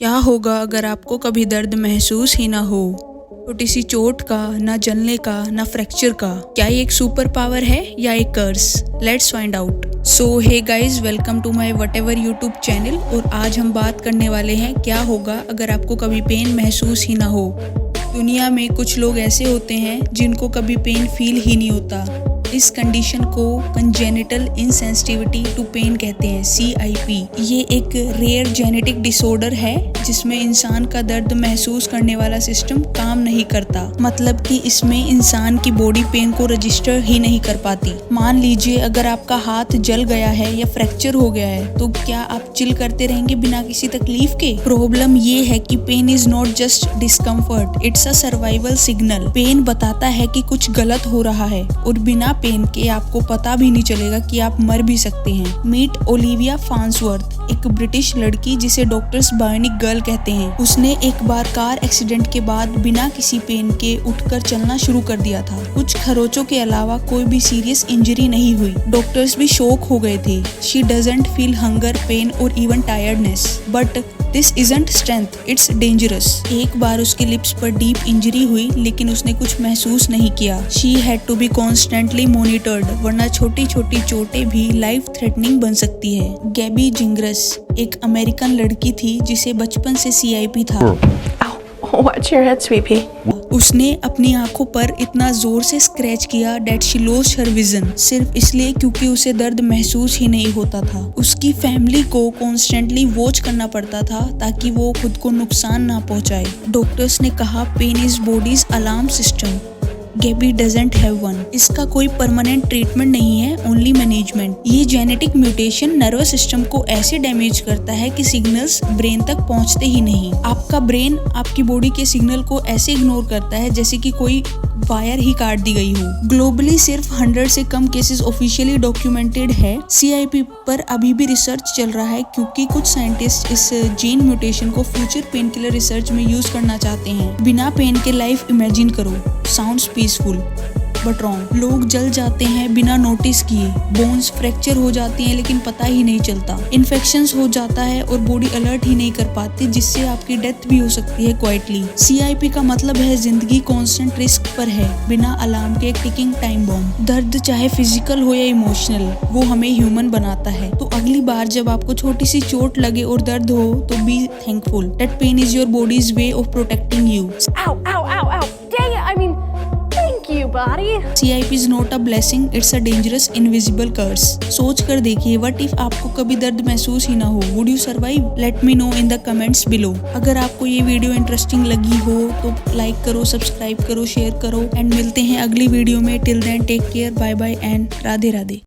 क्या होगा अगर आपको कभी दर्द महसूस ही ना हो? छोटी सी चोट का, ना जलने का, ना फ्रैक्चर का। क्या ये एक सुपर पावर है या एक curse? Let's find out. So hey guys, welcome to my whatever YouTube channel. और आज हम बात करने वाले हैं क्या होगा अगर आपको कभी पेन महसूस ही ना हो। दुनिया में कुछ लोग ऐसे होते हैं जिनको कभी पेन फील ही नहीं होता। इस कंडीशन को कंजेनिटल इनसेंसिटिविटी टू पेन कहते हैं, CIP। ये एक रेयर जेनेटिक डिसऑर्डर है जिसमें इंसान का दर्द महसूस करने वाला सिस्टम काम नहीं करता। मतलब कि इसमें इंसान की बॉडी पेन को रजिस्टर ही नहीं कर पाती। मान लीजिए अगर आपका हाथ जल गया है या फ्रैक्चर हो गया है तो क्या आप चिल करते रहेंगे बिना किसी तकलीफ के? प्रॉब्लम ये है कि pain is not just discomfort, it's a survival signal. Pain बताता है कि कुछ गलत हो रहा है और बिना पेन के आपको पता भी नहीं चलेगा कि आप मर भी सकते हैं। मीट ओलिविया फार्न्सवर्थ, एक ब्रिटिश लड़की जिसे डॉक्टर्स बायोनिक गर्ल कहते हैं। उसने एक बार कार एक्सीडेंट के बाद बिना किसी पेन के उठकर चलना शुरू कर दिया था। कुछ खरोचों के अलावा कोई भी सीरियस इंजरी नहीं हुई। डॉक्टर्स भी शॉक हो गए थे। She doesn't feel hunger, pain और even tiredness, but this isn't strength, it's dangerous. एक बार उसके लिप्स पर डीप इंजरी हुई लेकिन उसने कुछ महसूस नहीं किया। She had to be constantly monitored, वरना छोटी छोटी चोटें भी लाइफ थ्रेटनिंग बन सकती है। गैबी जिंगरस एक अमेरिकन लड़की थी जिसे बचपन से CIP था। Watch your head, sweet pea. उसने अपनी आंखों पर इतना जोर से स्क्रैच किया that she lost her vision, सिर्फ इसलिए क्योंकि उसे दर्द महसूस ही नहीं होता था। उसकी फैमिली को कॉन्स्टेंटली वॉच करना पड़ता था ताकि वो खुद को नुकसान ना पहुंचाए। डॉक्टर्स ने कहा pain is body's alarm system, Gabby doesn't have one. इसका कोई परमानेंट ट्रीटमेंट नहीं है, ओनली मैनेजमेंट। ये जेनेटिक म्यूटेशन नर्वस सिस्टम को ऐसे डैमेज करता है कि सिग्नल्स ब्रेन तक पहुंचते ही नहीं। आपका ब्रेन आपकी बॉडी के सिग्नल को ऐसे इग्नोर करता है जैसे कि कोई वायर ही काट दी गई हो। ग्लोबली सिर्फ 100 से कम केसेस ऑफिशियली डॉक्यूमेंटेड है। CIP पर अभी भी रिसर्च चल रहा है क्योंकि कुछ साइंटिस्ट इस जीन म्यूटेशन को फ्यूचर पेन किलर रिसर्च में यूज करना चाहते हैं। बिना पेन के लाइफ इमेजिन करो, साउंड्स पीसफुल बट रॉन्ग। लोग जल जाते हैं बिना नोटिस किए, बोन्स फ्रैक्चर हो जाती हैं लेकिन पता ही नहीं चलता, इन्फेक्शंस हो जाता है और बॉडी अलर्ट ही नहीं कर पाती जिससे आपकी डेथ भी हो सकती है क्वाइटली। CIP का मतलब है जिंदगी कांस्टेंट रिस्क पर है, बिना अलार्म के एक टिकिंग टाइम बॉम्ब। दर्द चाहे फिजिकल हो या इमोशनल, वो हमें ह्यूमन बनाता है। तो अगली बार जब आपको छोटी सी चोट लगे और दर्द हो तो be thankful that pain is your bodies way of protecting you. Ow, ow, ow, ow. Dang it, I mean, thank you, buddy. CIP is not a blessing, it's a dangerous invisible curse. सोच कर देखिए, what if आपको कभी दर्द महसूस ही ना हो? Would you survive? Let me know in the comments below. अगर आपको ये वीडियो इंटरेस्टिंग लगी हो तो लाइक करो, सब्सक्राइब करो, शेयर करो एंड मिलते हैं अगली वीडियो में। Till then take care, bye bye and Radhe Radhe.